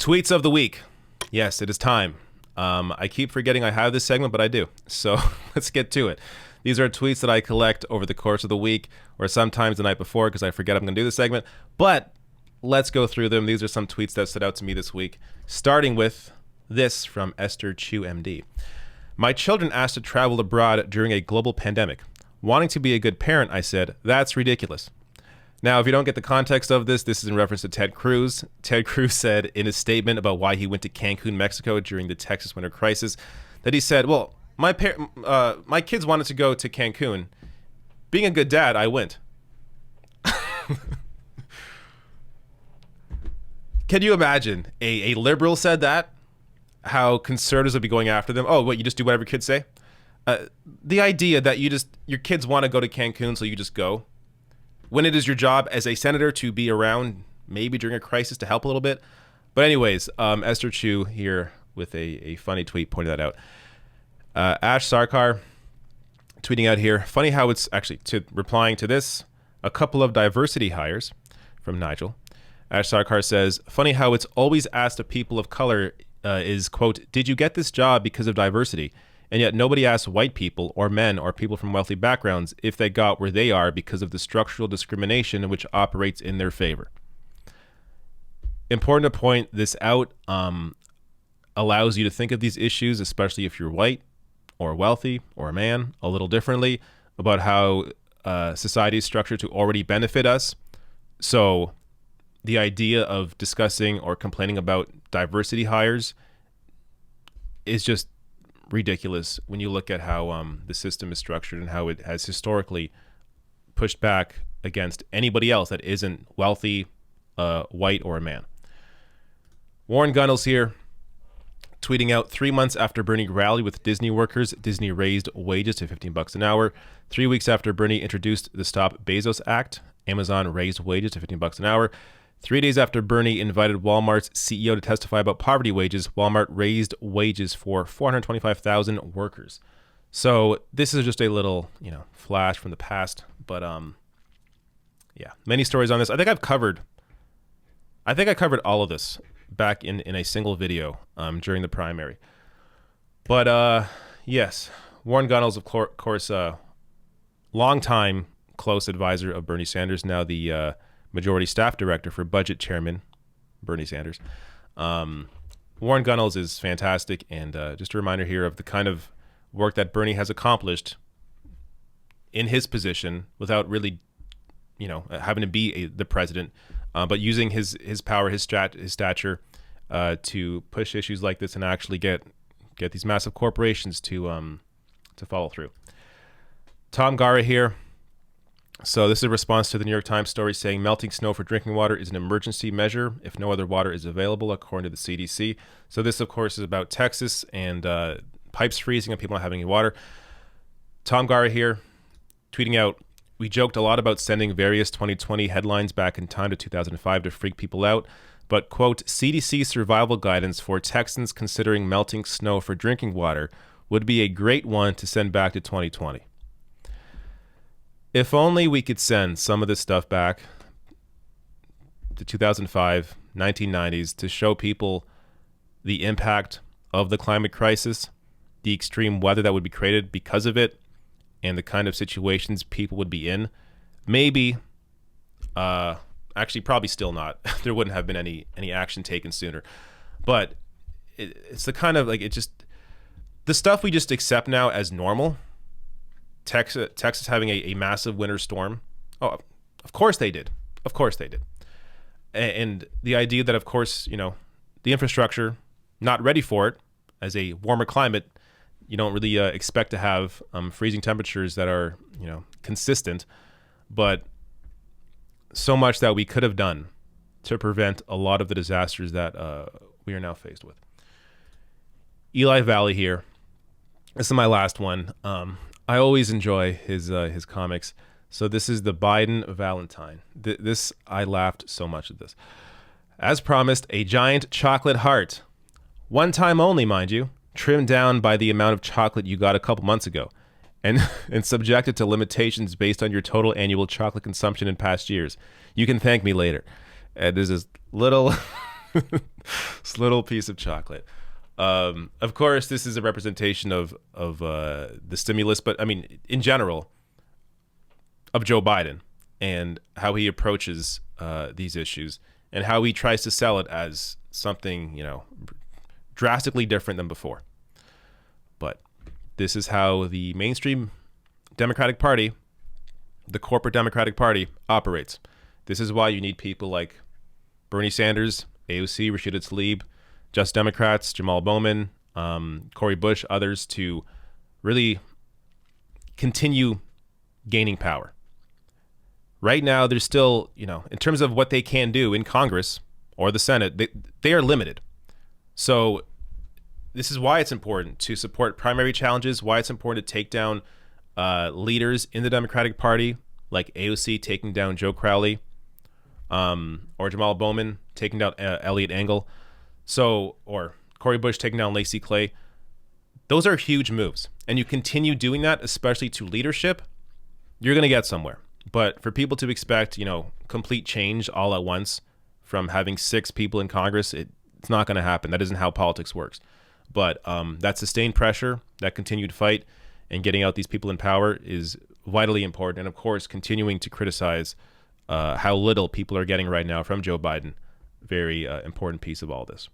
Tweets of the week. Yes, it is time. I keep forgetting I have this segment, but I do. So let's get to it. These are tweets that I collect over the course of the week, or sometimes the night before because I forget I'm going to do the segment. But let's go through them. These are some tweets that stood out to me this week, starting with this from Esther Chu, MD. My children asked to travel abroad during a global pandemic. Wanting to be a good parent, I said, that's ridiculous. Now, if you don't get the context of this, this is in reference to Ted Cruz. Ted Cruz said in a statement about why he went to Cancun, Mexico during the Texas winter crisis, that he said, well, my kids wanted to go to Cancun. Being a good dad, I went. Can you imagine a liberal said that? How conservatives would be going after them. Oh, what, you just do whatever kids say? The idea that your kids want to go to Cancun, so you just go. When it is your job as a senator to be around, maybe during a crisis, to help a little bit. But anyways, Esther Chu here with a funny tweet pointing that out. Ash Sarkar tweeting out here, funny how it's actually replying to this, a couple of diversity hires from Nigel. Ash Sarkar says, funny how it's always asked of people of color is, quote, did you get this job because of diversity? And yet nobody asks white people or men or people from wealthy backgrounds if they got where they are because of the structural discrimination which operates in their favor. Important to point this out, allows you to think of these issues, especially if you're white or wealthy or a man, a little differently about how society is structured to already benefit us. So the idea of discussing or complaining about diversity hires is just ridiculous when you look at how the system is structured and how it has historically pushed back against anybody else that isn't wealthy, white, or a man. Warren Gunnels here, tweeting out 3 months after Bernie rallied with Disney workers, Disney raised wages to $15 an hour. 3 weeks after Bernie introduced the Stop Bezos Act, Amazon raised wages to $15 an hour. 3 days after Bernie invited Walmart's CEO to testify about poverty wages, Walmart raised wages for 425,000 workers. So this is just a little, flash from the past. But yeah, many stories on this. I think I covered all of this back in a single video during the primary. But yes, Warren Gunnels, of course, longtime close advisor of Bernie Sanders, now the Majority Staff Director for Budget Chairman Bernie Sanders. Warren Gunnels is fantastic, and just a reminder here of the kind of work that Bernie has accomplished in his position without really, having to be the president, but using his power, his stature to push issues like this and actually get these massive corporations to follow through. Tom Gara here. So this is a response to the New York Times story saying melting snow for drinking water is an emergency measure if no other water is available, according to the CDC. So this, of course, is about Texas and pipes freezing and people not having any water. Tom Gara here, tweeting out, we joked a lot about sending various 2020 headlines back in time to 2005 to freak people out, but, quote, CDC survival guidance for Texans considering melting snow for drinking water would be a great one to send back to 2020. If only we could send some of this stuff back to 2005, 1990s to show people the impact of the climate crisis, the extreme weather that would be created because of it, and the kind of situations people would be in. Maybe, actually probably still not. There wouldn't have been any action taken sooner. But it's the kind of the stuff we just accept now as normal. Texas having a massive winter storm. Oh, of course they did. Of course they did. And the idea that, of course, the infrastructure, not ready for it as a warmer climate, you don't really expect to have freezing temperatures that are, consistent. But so much that we could have done to prevent a lot of the disasters that we are now faced with. Eli Valley here. This is my last one. I always enjoy his comics. So this is the Biden Valentine. I laughed so much at this. As promised, a giant chocolate heart. One time only, mind you, trimmed down by the amount of chocolate you got a couple months ago, and subjected to limitations based on your total annual chocolate consumption in past years. You can thank me later. And there's this little This little piece of chocolate. Of course, this is a representation of the stimulus, but I mean, in general, of Joe Biden and how he approaches these issues and how he tries to sell it as something, drastically different than before. But this is how the mainstream Democratic Party, the corporate Democratic Party, operates. This is why you need people like Bernie Sanders, AOC, Rashida Tlaib, Just Democrats, Jamal Bowman, Cori Bush, others to really continue gaining power. Right now, there's still, in terms of what they can do in Congress or the Senate, they are limited. So this is why it's important to support primary challenges, why it's important to take down leaders in the Democratic Party, like AOC taking down Joe Crowley, or Jamal Bowman taking down Elliot Engel, or Cori Bush taking down Lacey Clay. Those are huge moves. And you continue doing that, especially to leadership, you're going to get somewhere. But for people to expect, complete change all at once from having 6 people in Congress, it's not going to happen. That isn't how politics works. But that sustained pressure, that continued fight, and getting out these people in power is vitally important. And of course, continuing to criticize how little people are getting right now from Joe Biden, very important piece of all this.